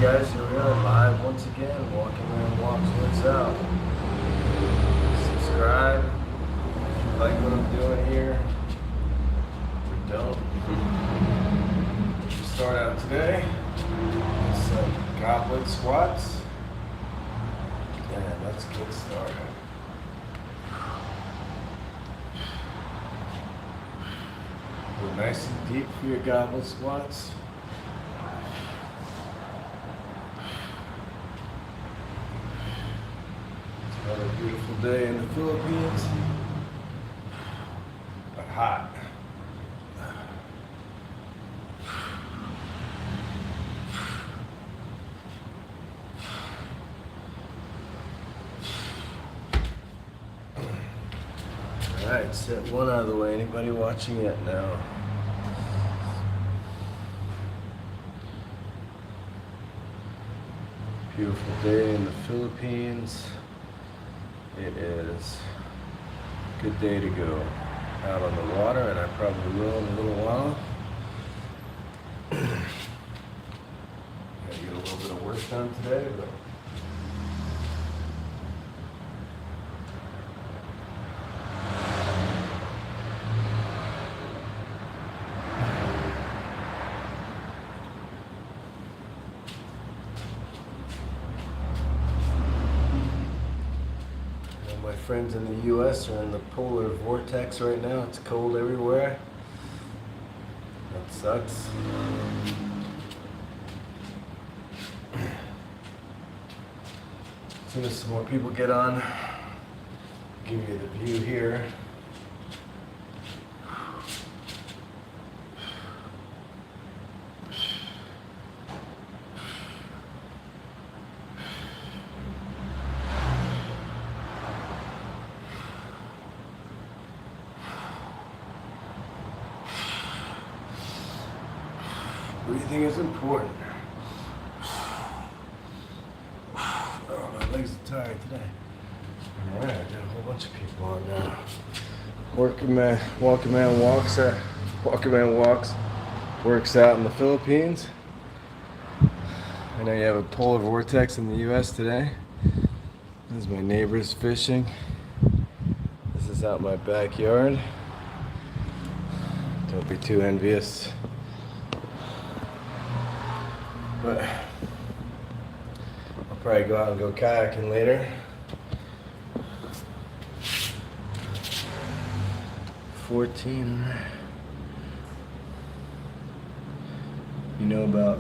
guys, here we are live once again, walking around walks what's out. Subscribe, like what I'm doing here, or don't. We start out today with some goblet squats, and let's get started. Go nice and deep for your goblet squats. Another beautiful day in the Philippines, but hot. Alright, set one out of the way. Anybody watching it now? Beautiful day in the Philippines. It is a good day to go out on the water, and I probably will in a little while. Gotta get a little bit of work done today, but my friends in the US are in the polar vortex right now. It's cold everywhere. That sucks. As soon as some more people get on, I'll give you the view here. Breathing is important. Oh, my legs are tired today. Alright, I got a whole bunch of people on now. Walking man walks works out in the Philippines. I know you have a polar vortex in the US today. This is my neighbors fishing. This is out my backyard. Don't be too envious. But I'll probably go out and go kayaking later. 14. You know about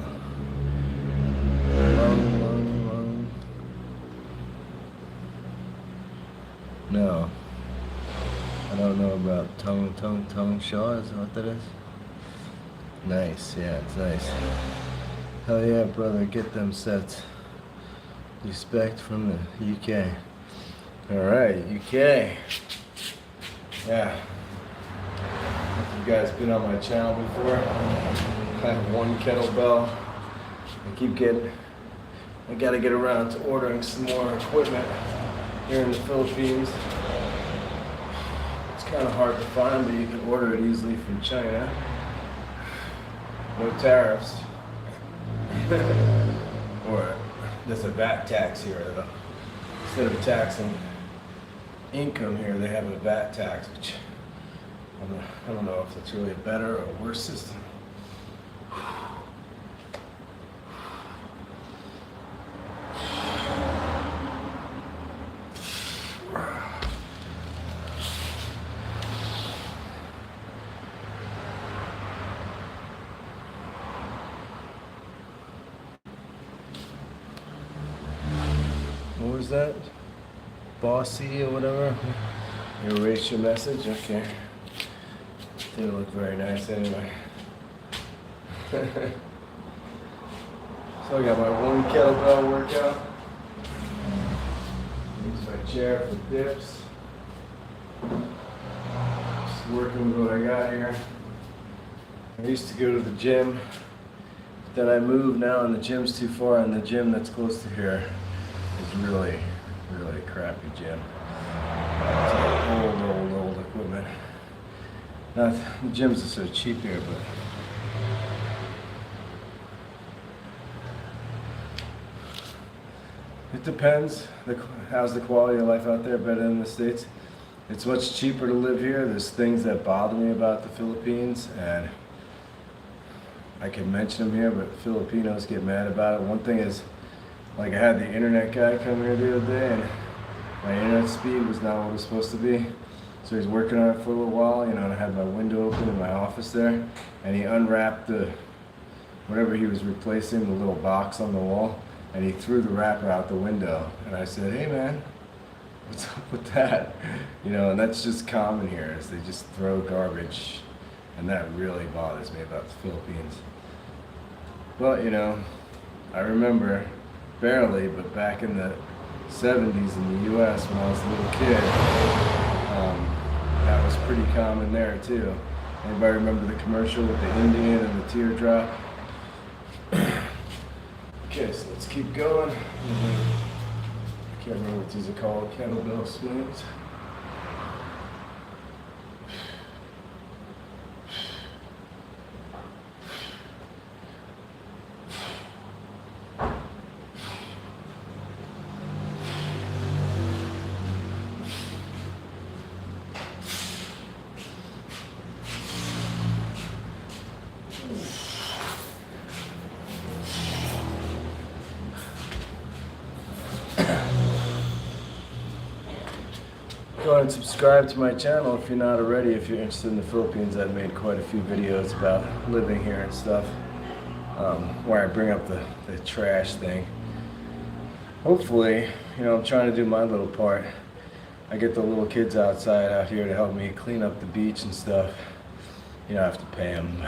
long. No. I don't know about tongue shaw, is that what that is? Nice, yeah, it's nice. Hell yeah, brother, get them sets. Respect from the UK. Alright, UK. Yeah. If you guys been on my channel before, I have one kettlebell. I gotta get around to ordering some more equipment here in the Philippines. It's kind of hard to find, but you can order it easily from China. No tariffs. Or there's a VAT tax here though. Instead of taxing income here, they have a VAT tax, which I don't know if it's really a better or worse system. What was that? Bossy or whatever? You erase your message? Okay. Didn't look very nice anyway. So I got my one kettlebell workout. Use my chair for dips. Just working with what I got here. I used to go to the gym, but then I moved now and the gym's too far, and the gym that's close to here is really a crappy gym. It's like old equipment. Now, the gyms are so cheap here, but It depends. How's the quality of life out there? Better than the States? It's much cheaper to live here. There's things that bother me about the Philippines, and I can mention them here, but Filipinos get mad about it. One thing is, like I had the internet guy come here the other day, and my internet speed was not what it was supposed to be. So he's working on it for a little while, you know, and I had my window open in my office there, and he unwrapped whatever he was replacing, the little box on the wall, and he threw the wrapper out the window. And I said, hey man, what's up with that? You know, and that's just common here, is they just throw garbage, and that really bothers me about the Philippines. But, you know, I remember, barely, but back in the 70s in the US when I was a little kid, that was pretty common there too. Anybody remember the commercial with the Indian and the teardrop? Okay, so let's keep going. I can't remember what these are called, kettlebell swings. Go ahead and subscribe to my channel if you're not already. If you're interested in the Philippines, I've made quite a few videos about living here and stuff, where I bring up the trash thing. Hopefully, you know, I'm trying to do my little part. I get the little kids outside out here to help me clean up the beach and stuff. You know, I have to pay them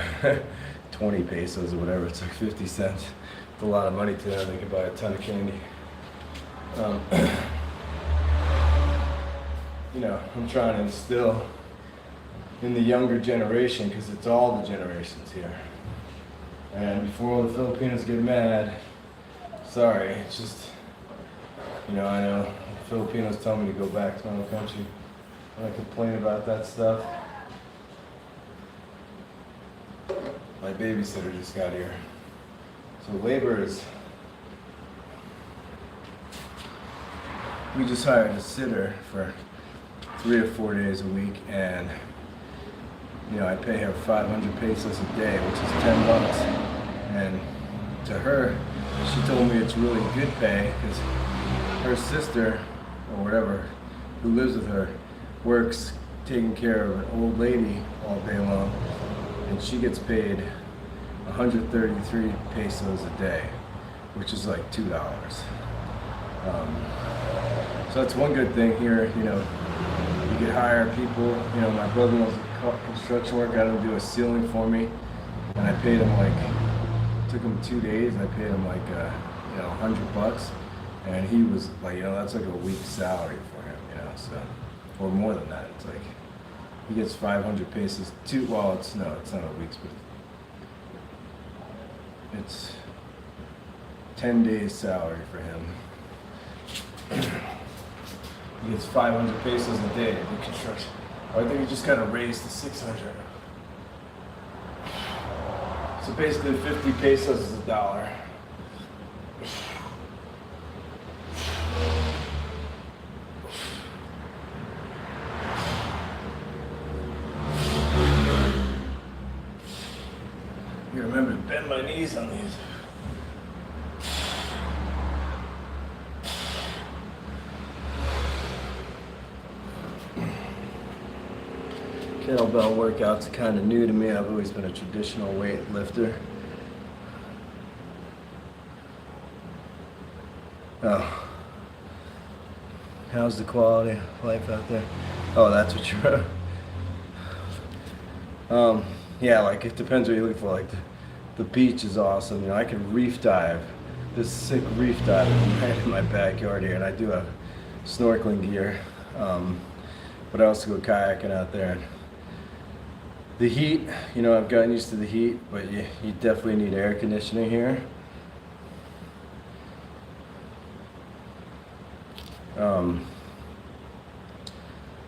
20 pesos or whatever. It's like 50 cents. It's a lot of money to them. They can buy a ton of candy. You know, I'm trying to instill in the younger generation, because it's all the generations here. And before all the Filipinos get mad, sorry, it's just, you know, I know Filipinos tell me to go back to my own country when I complain about that stuff. My babysitter just got here. So labor is, we just hired a sitter for 3 or 4 days a week, and you know, I pay her 500 pesos a day, which is $10. And to her, she told me it's really good pay, because her sister, or whatever, who lives with her, works taking care of an old lady all day long, and she gets paid 133 pesos a day, which is like $2. So that's one good thing here, you know. You could hire people, you know, my brother-in-law's construction work, got him to do a ceiling for me, and I paid him like, took him 2 days, and I paid him like, you know, $100, and he was like, you know, that's like a week's salary for him, you know, so, or more than that. It's like, he gets 500 pesos, well, it's not a week's, but it's 10 days salary for him. He gets 500 pesos a day to do construction. Or I think he just got to raise to 600. So basically 50 pesos is $1. You remember to bend my knees on these. Kettlebell workouts are kind of new to me. I've always been a traditional weight lifter. Oh. How's the quality of life out there? Oh, that's what you're... yeah, like it depends what you're looking for. Like the beach is awesome. You know, I can reef dive. This sick reef dive in my backyard here, and I do have snorkeling gear. But I also go kayaking out there. The heat, you know, I've gotten used to the heat, but you definitely need air conditioning here.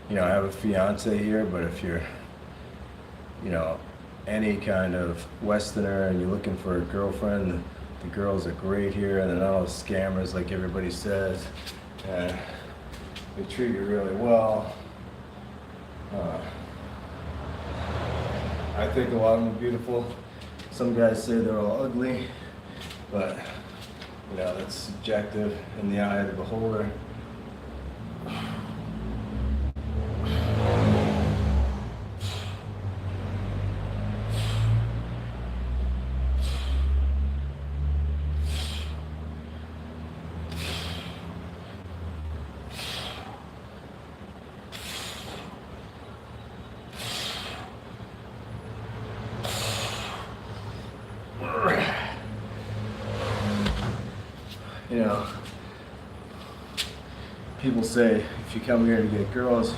You know, I have a fiance here, but if you're, you know, any kind of Westerner and you're looking for a girlfriend, The girls are great here, and they're not all scammers like everybody says. And they treat you really well. I think a lot of them are beautiful. Some guys say they're all ugly, but you know, that's subjective in the eye of the beholder. You know, people say if you come here to get girls,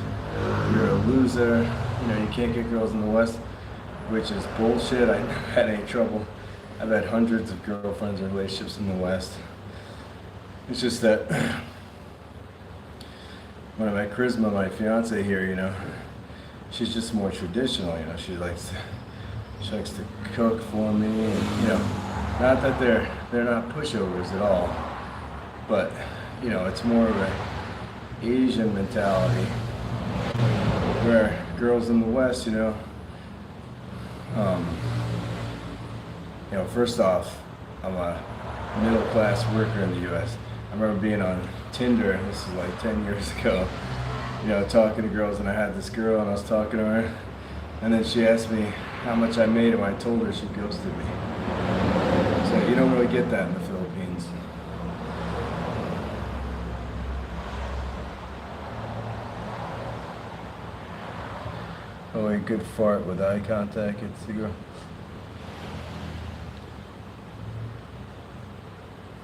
you're a loser. You know, you can't get girls in the West, which is bullshit. I never had any trouble. I've had hundreds of girlfriends and relationships in the West. It's just that when I met Charisma, my fiance here, you know, she's just more traditional. You know, she likes to cook for me, and you know, not that they're not pushovers at all. But, you know, it's more of an Asian mentality where girls in the West, you know, first off, I'm a middle-class worker in the U.S. I remember being on Tinder, this is like 10 years ago, you know, talking to girls, and I had this girl, and I was talking to her, and then she asked me how much I made, and when I told her, she ghosted me. So you don't really get that in the Philippines. Oh, a good fart with eye contact, it's the girl.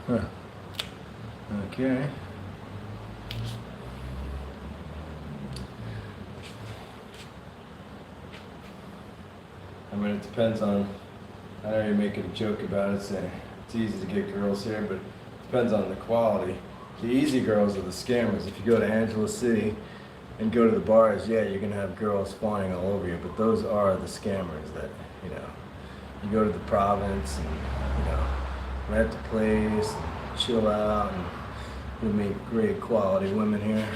Huh. Okay. I mean, it depends on, I know you're making a joke about it, saying it's easy to get girls here, but it depends on the quality. The easy girls are the scammers. If you go to Angeles City and go to the bars, yeah, you're gonna have girls fawning all over you, but those are the scammers that, you know, you go to the province and, you know, rent a place, and chill out, and you'll meet great quality women here.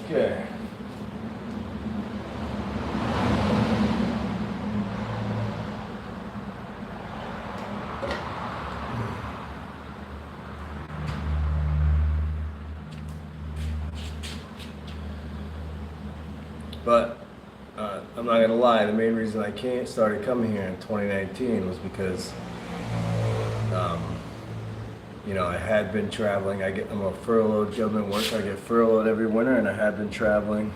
Okay. But I'm not gonna lie, the main reason I started coming here in 2019 was because you know, I had been traveling. I'm a furloughed government worker. I get furloughed every winter, and I had been traveling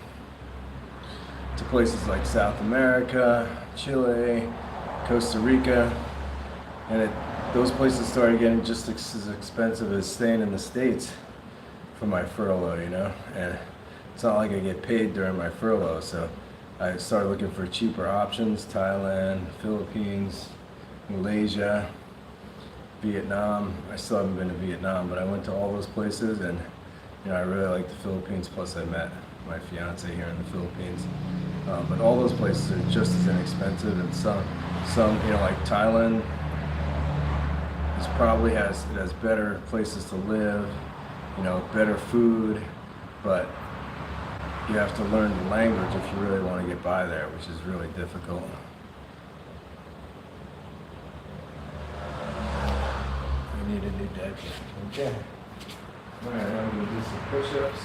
to places like South America, Chile, Costa Rica, and those places started getting just as expensive as staying in the States for my furlough, you know. And it's not like I get paid during my furlough, so I started looking for cheaper options: Thailand, Philippines, Malaysia, Vietnam. I still haven't been to Vietnam, but I went to all those places, and you know, I really like the Philippines. Plus, I met my fiance here in the Philippines. But all those places are just as inexpensive, and some, you know, like Thailand, it has better places to live, you know, better food, but you have to learn the language if you really want to get by there, which is really difficult. I need a new diaper. Okay. Alright, I'm going to do some push-ups.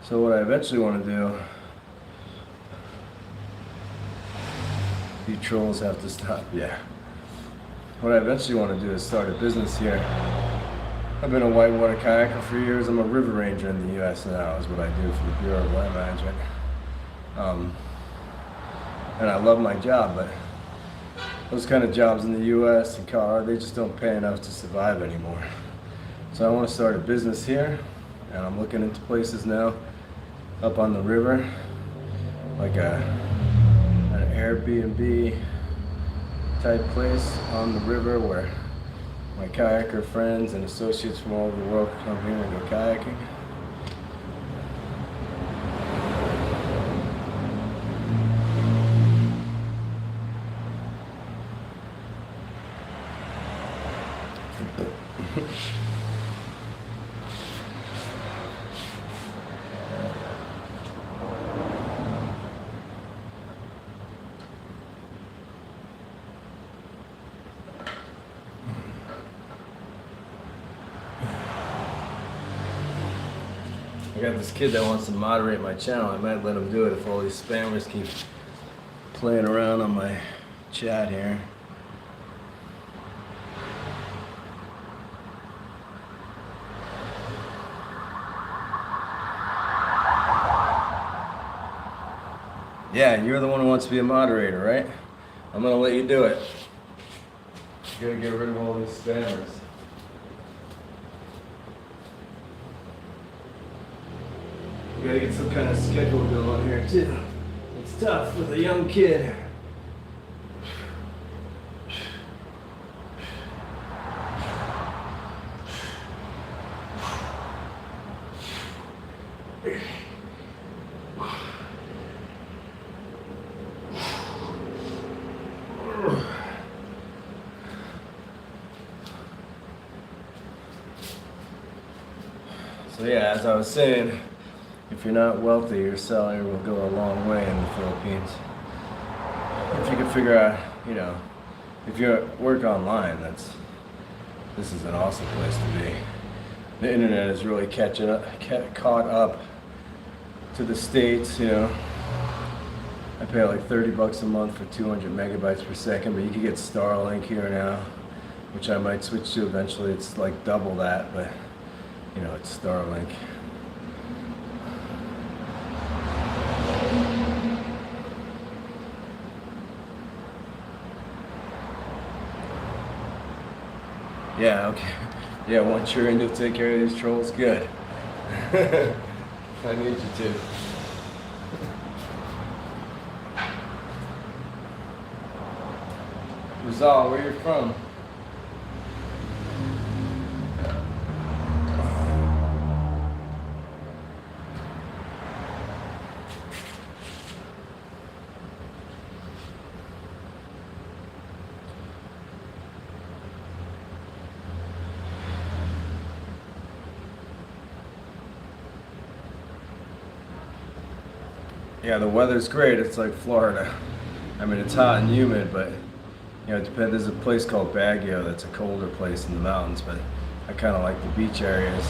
So what I eventually want to do, you trolls have to stop, yeah. what I eventually want to do is start a business here. I've been a whitewater kayaker for years. I'm a river ranger in the U.S. now, is what I do for the Bureau of Land Management. And I love my job, but those kind of jobs in the U.S. and Colorado, they just don't pay enough to survive anymore. So I want to start a business here, and I'm looking into places now up on the river, like an Airbnb type place on the river where my kayaker friends and associates from all over the world come here and go kayaking. I got this kid that wants to moderate my channel. I might let him do it if all these spammers keep playing around on my chat here. Yeah, you're the one who wants to be a moderator, right? I'm gonna let you do it. You gotta get rid of all these spammers. You gotta get some kind of schedule going here too. It's tough with a young kid. So yeah, as I was saying, if you're not wealthy, your salary will go a long way in the Philippines. If you can figure out, you know, if you work online, this is an awesome place to be. The internet is really caught up to the States, you know. I pay like $30 a month for 200 megabytes per second, but you can get Starlink here now, which I might switch to eventually. It's like double that, but you know, it's Starlink. Yeah, okay. Yeah, once you're in to take care of these trolls, good. I need you to. Rizal, where you from? Yeah, the weather's great. It's like Florida. I mean, it's hot and humid, but you know, it depends. There's a place called Baguio that's a colder place in the mountains, but I kind of like the beach areas.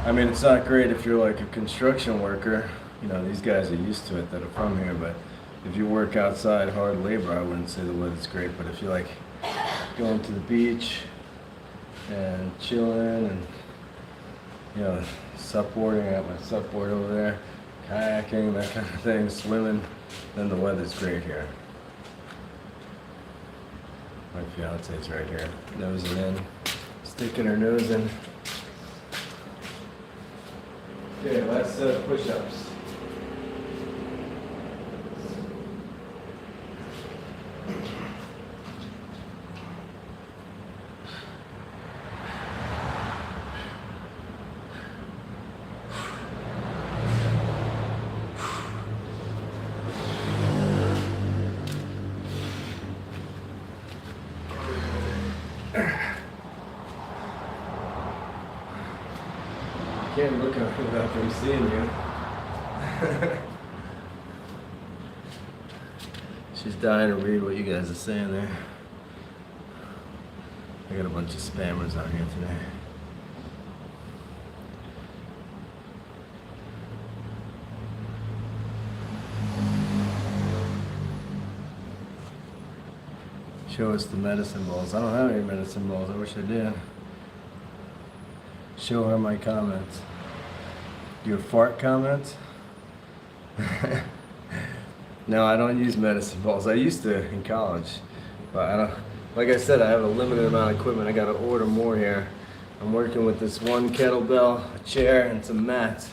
I mean, it's not great if you're like a construction worker. You know, these guys are used to it that are from here, but if you work outside hard labor, I wouldn't say the weather's great. But if you like going to the beach and chilling and, you know, supboarding, I got my supboard over there, kayaking, that kind of thing, swimming, then the weather's great here. My fiance's right here, nosing in, sticking her nose in. Okay, last set of push-ups. Can't look up without them seeing you. She's dying to read what you guys are saying there. I got a bunch of spammers on here today. Show us the medicine balls. I don't have any medicine balls. I wish I did. Show her my comments. Your fart comments? No, I don't use medicine balls. I used to in college, but I don't. Like I said, I have a limited amount of equipment. I gotta order more here. I'm working with this one kettlebell, a chair, and some mats.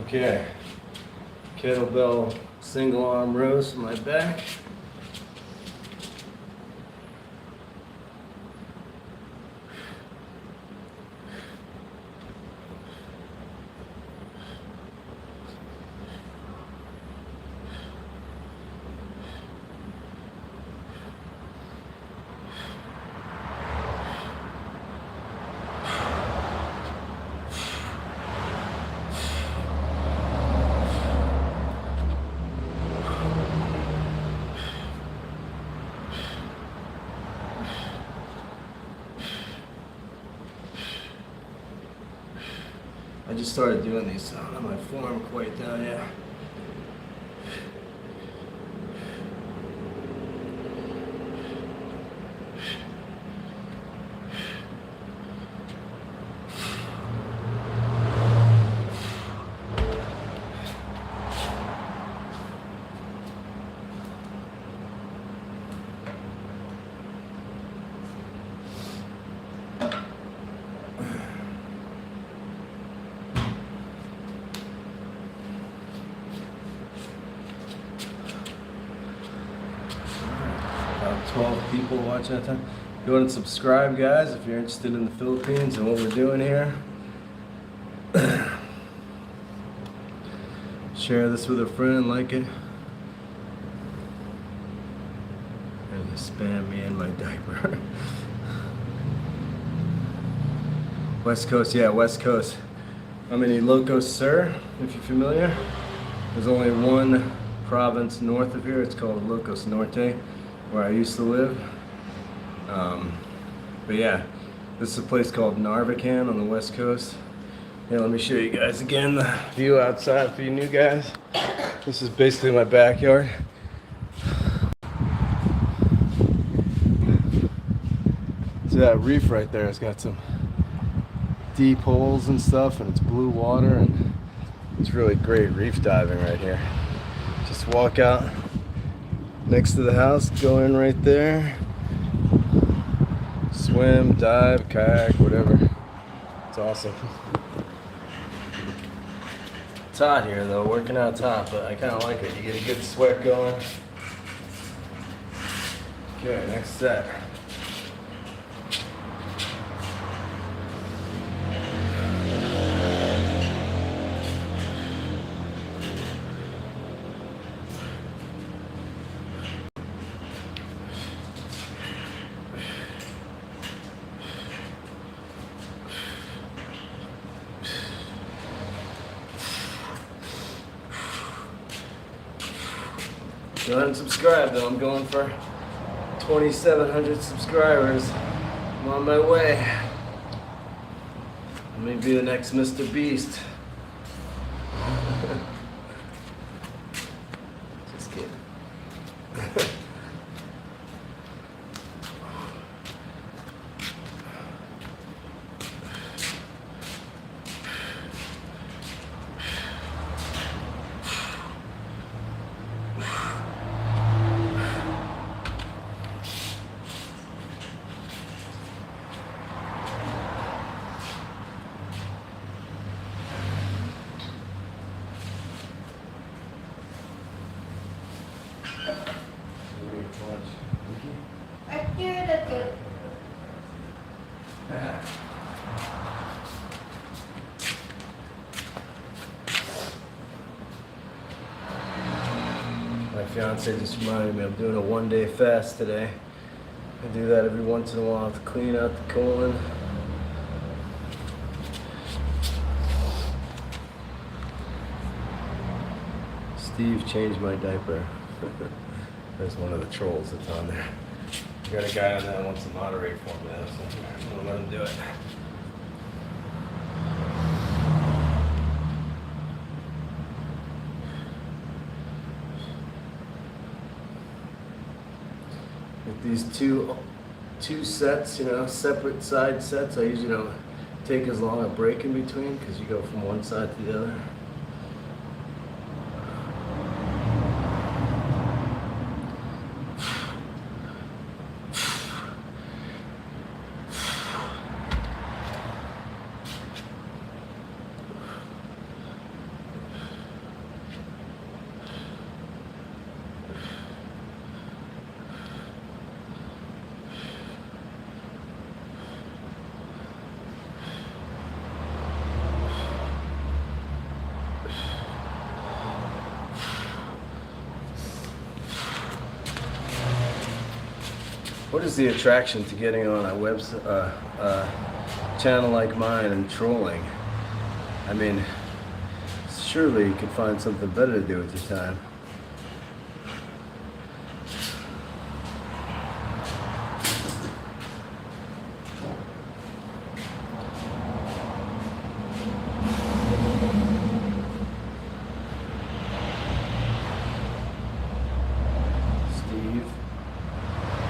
Okay, kettlebell single arm rows for my back. I just started doing these, so I don't have my form quite down yet. About 12 people watching that time. Go ahead and subscribe, guys, if you're interested in the Philippines and what we're doing here. Share this with a friend, like it. And just spam me in my diaper. West Coast, yeah, West Coast. I'm in Ilocos Sur, if you're familiar. There's only one province north of here. It's called Ilocos Norte, where I used to live. But yeah, this is a place called Narvacan on the West Coast. Yeah, let me show you guys again the view outside for you new guys. This is basically my backyard. See that reef right there? It's got some deep holes and stuff, and it's blue water, and it's really great reef diving right here. Just walk out next to the house, go in right there, swim, dive, kayak, whatever. It's awesome. It's hot here though, working out's hot, but I kind of like it. You get a good sweat going. Okay, next set. Go ahead and subscribe though. I'm going for 2,700 subscribers. I'm on my way. I may be the next Mr. Beast. Just kidding. My fiance just reminded me I'm doing a one-day fast today. I do that every once in a while to clean out the colon. Steve changed my diaper. There's one of the trolls that's on there. I got a guy on there that wants to moderate for me, so I'm gonna let him do it. with these two sets, you know, separate side sets. I usually don't take as long a break in between because you go from one side to the other. What is the attraction to getting on a channel like mine and trolling? I mean, surely you could find something better to do with your time.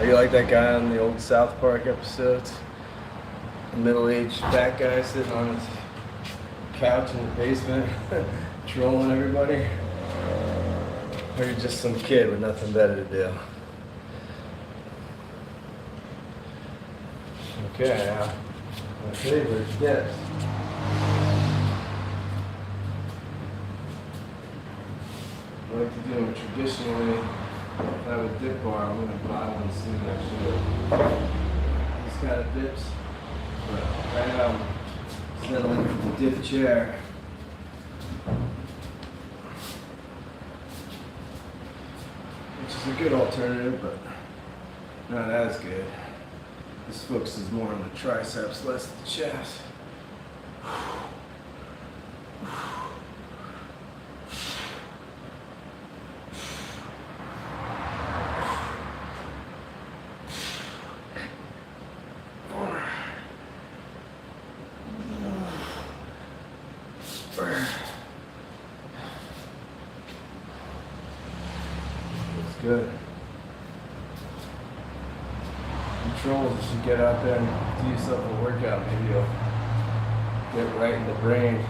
Are you like that guy on the old South Park episodes? The middle-aged fat guy sitting on his couch in the basement, trolling everybody? Or you're just some kid with nothing better to do? Okay, now, my favorite dips. I like to do them traditionally. If I have a dip bar, I'm going to buy one soon actually. These kind of dips. But right now I'm settling for the dip chair. Which is a good alternative, but not as good. This focuses more on the triceps, less the chest. Good. Controls, you should get out there and do yourself a workout. Maybe you'll get right in the brain.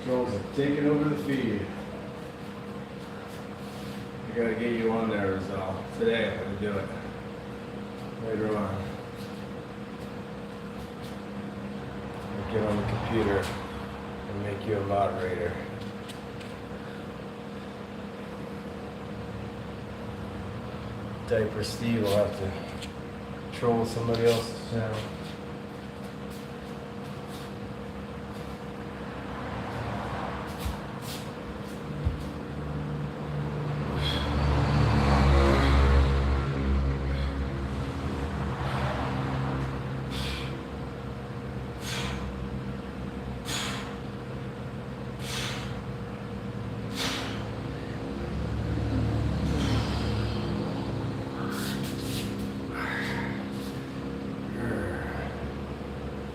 Controls are taking over the feed. I gotta get you on there, Rizal. Today I'm gonna do it. Later on. I'll get on the computer and make you a moderator. Diaper Steve will have to troll somebody else's channel.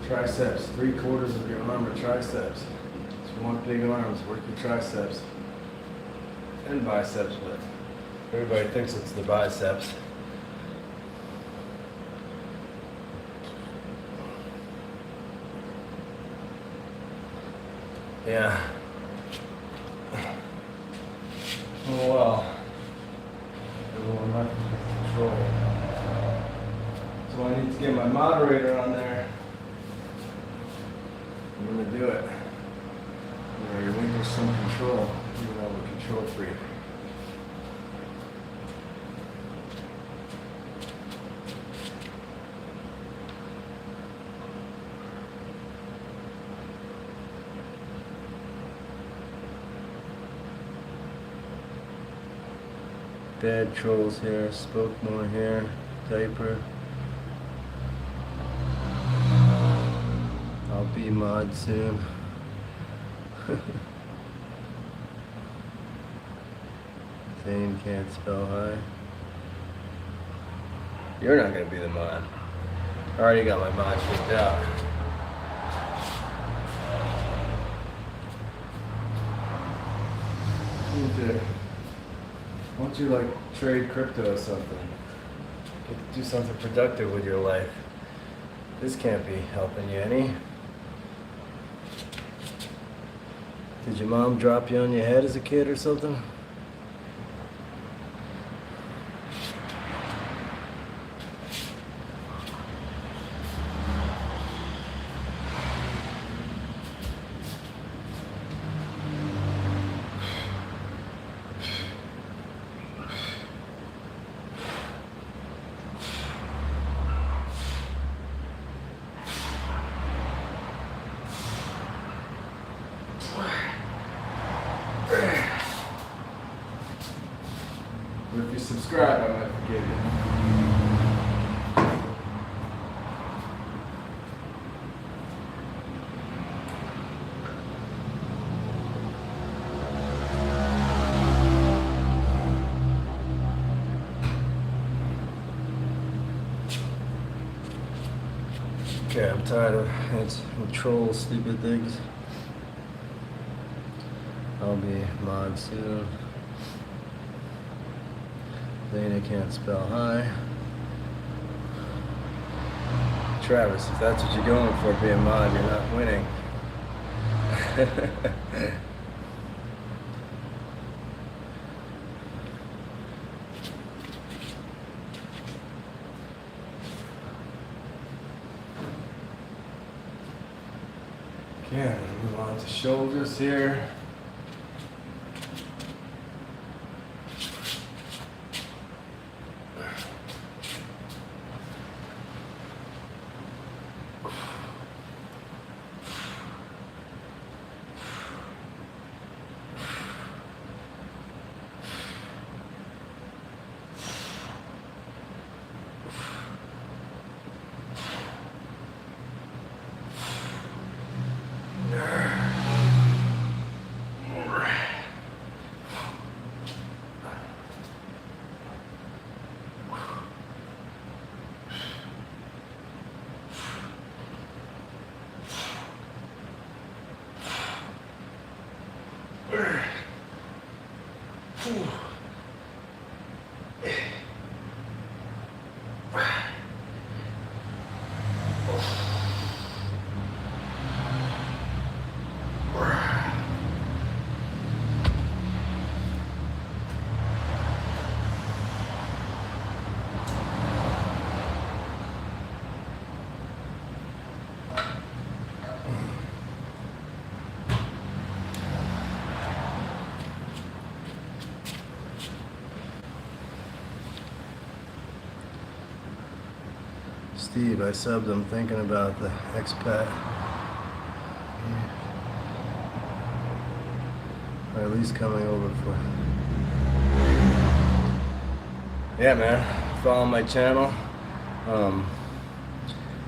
Triceps, 3/4 of your arm are triceps. So you want big arms, work your triceps and biceps, but everybody thinks it's the biceps. Yeah. Oh well. Everyone left in control. So I need to get my moderator on there. I'm going to do it. You know, relinquish some control. Even though I'm a control freak. Bad trolls here, spoke more here. paper. I'll be mod soon. Zane can't spell hi. You're not gonna be the mod. I already got my mod picked out. Why don't you like trade crypto or something? Do something productive with your life. This can't be helping you any. Did your mom drop you on your head as a kid or something? But if you subscribe, I might forgive you. Okay, I'm tired of troll stupid things. I'll be mod soon. Dana can't spell hi. Travis, if that's what you're going for, being mod, you're not winning. Okay, move on to shoulders here. Steve, I subbed. I'm thinking about the Expat. Or at least coming over for. Yeah, man. Follow my channel. I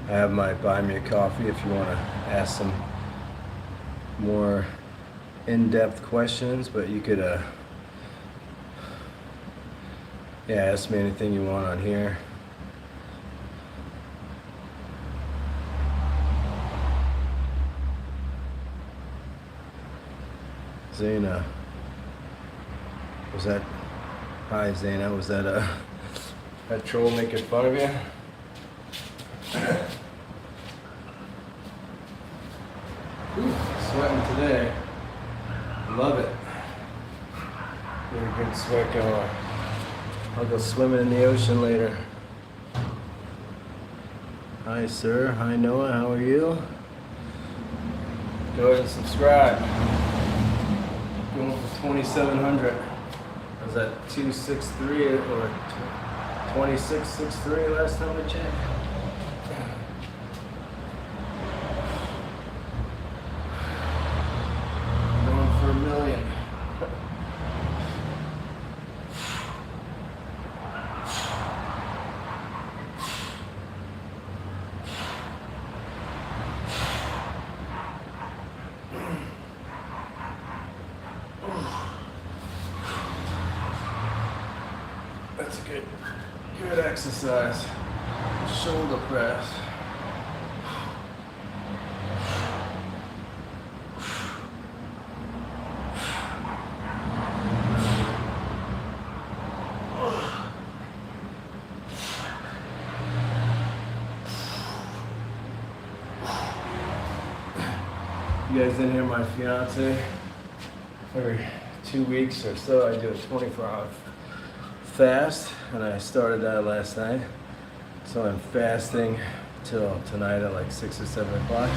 have my buy me a coffee if you want to ask some more in-depth questions, but you could yeah, ask me anything you want on here. Zayna, was that, hi Zayna, was that that troll making fun of you? Ooh, sweating today, love it. Get a good sweat going. I'll go swimming in the ocean later. Hi sir, hi Noah, how are you? Go ahead and subscribe. Going for 2,700. Was that 263 or 2663 last time I checked? Going for $1 million. good. Good exercise. Shoulder press. You guys didn't hear my fiance? Every 2 weeks or so, I do a 24-hour fast, and I started that last night. So I'm fasting till tonight at like 6 or 7 o'clock.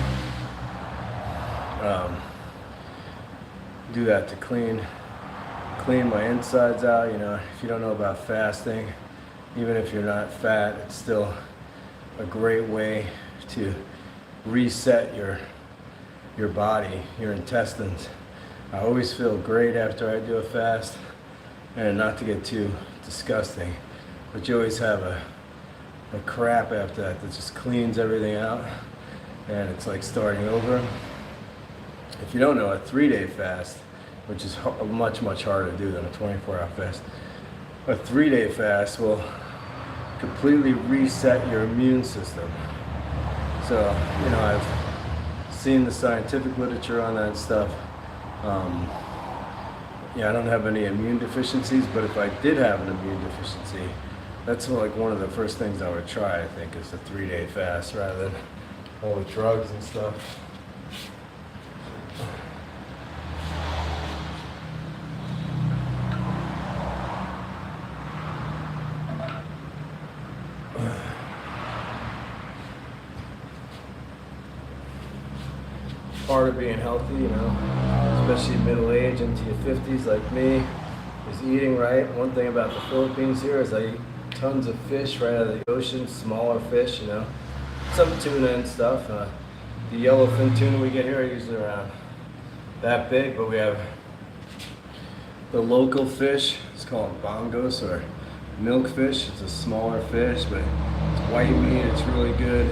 Do that to clean my insides out. You know, if you don't know about fasting, even if you're not fat, it's still a great way to reset your body, your intestines. I always feel great after I do a fast, and not to get too disgusting, but you always have a crap after that just cleans everything out, and it's like starting over. If you don't know, a 3-day fast, which is much harder to do than a 24-hour fast, a 3-day fast will completely reset your immune system. So, you know, I've seen the scientific literature on that stuff. Yeah, I don't have any immune deficiencies, but if I did have an immune deficiency, that's like one of the first things I would try, I think, is a 3-day fast rather than all the drugs and stuff. Part of being healthy, you know, especially middle age into your 50s like me, is eating right. One thing about the Philippines here is I eat tons of fish right out of the ocean, smaller fish, you know, some tuna and stuff. The yellowfin tuna we get here are usually around that big, but we have the local fish. It's called bongos or milkfish. It's a smaller fish, but it's white meat. It's really good,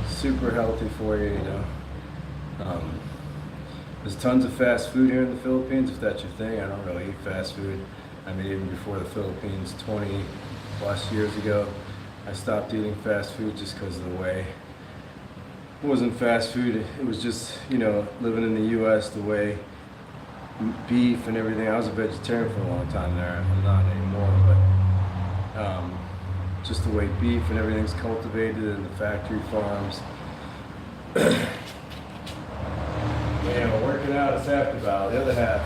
super healthy for you, you know. There's tons of fast food here in the Philippines, if that's your thing. I don't really eat fast food. I mean, even before the Philippines, 20 plus years ago, I stopped eating fast food just because of the way. It wasn't fast food, it was just, you know, living in the US, the way beef and everything. I was a vegetarian for a long time there. I'm not anymore, but just the way beef and everything's cultivated in the factory farms. Yeah, working out is half the battle. The other half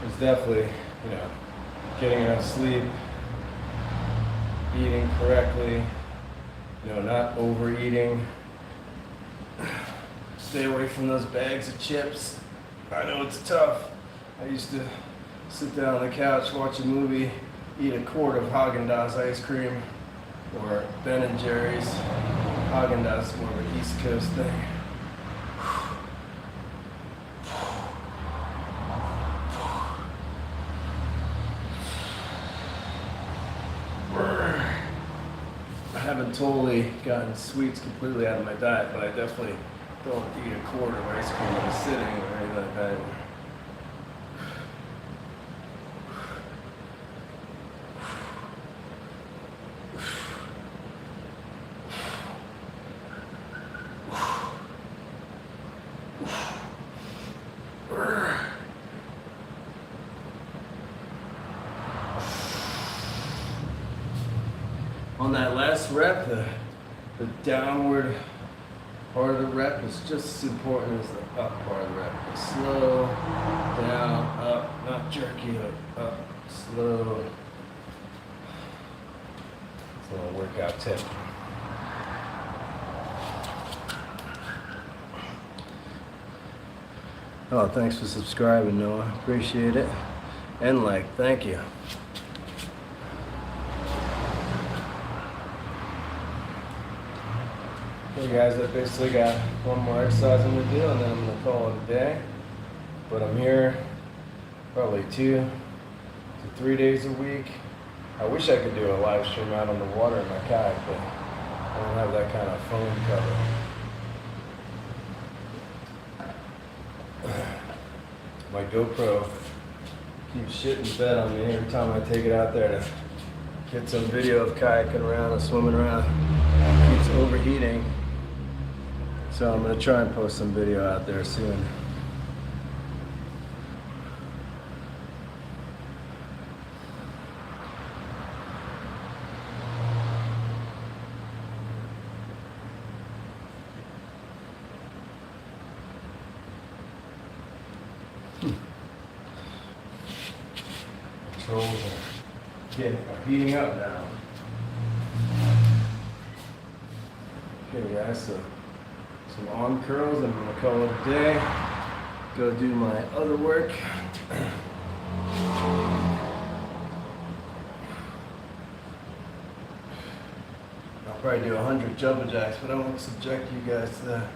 is definitely, you know, getting enough sleep, eating correctly, you know, not overeating. Stay away from those bags of chips. I know it's tough. I used to sit down on the couch, watch a movie, eat a quart of Haagen-Dazs ice cream, or Ben & Jerry's. Haagen-Dazs is more of an East Coast thing. I haven't totally gotten sweets completely out of my diet, but I definitely don't eat a quart of ice cream when I'm sitting or anything like that. On that last rep, the downward part of the rep is just as important as the up part of the rep. Slow, down, up, not jerky, but up, slow. It's a little workout tip. Oh, thanks for subscribing, Noah. Appreciate it. And like, thank you. Hey guys, I basically got one more exercise I'm going to do and then I'm going to call it a day. But I'm here probably 2 to 3 days a week. I wish I could do a live stream out on the water in my kayak, but I don't have that kind of foam cover. My GoPro keeps shitting the bed on me every time I take it out there to Get some video of kayaking around and swimming around. Keeps overheating. So I'm gonna try and post some video out there soon. Trolls are heating up now. Okay guys, so some arm curls, I'm gonna call it a day. Go do my other work. I'll probably do 100 jumping jacks, but I won't subject you guys to that.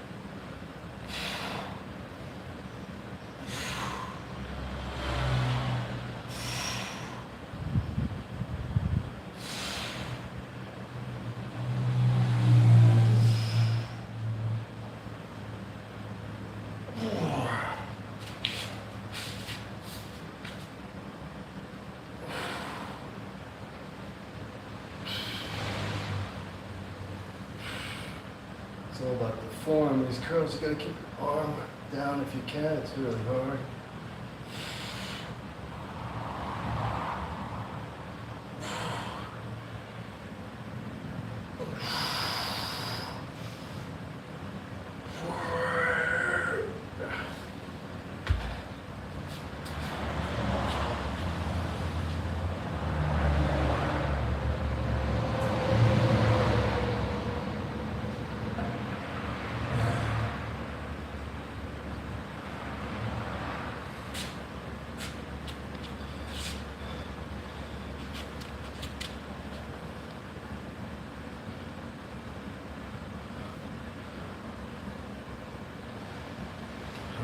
It's all about the form. These curls, you gotta keep your arm down if you can. It's really hard.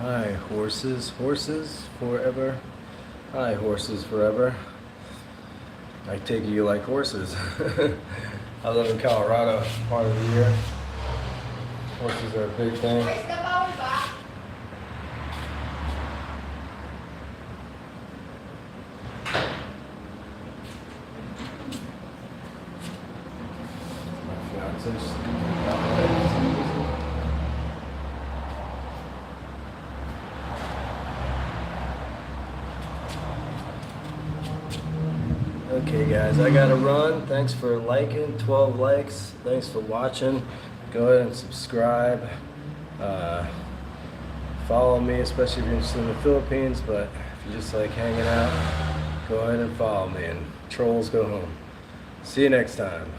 Hi, horses. Horses forever. Hi, horses forever. I take it you like horses. I live in Colorado part of the year. Horses are a big thing. My fiance's okay guys, I gotta run. Thanks for liking, 12 likes. Thanks for watching. Go ahead and subscribe. Follow me, especially if you're interested in the Philippines, but if you just like hanging out, go ahead and follow me, and trolls go home. See you next time.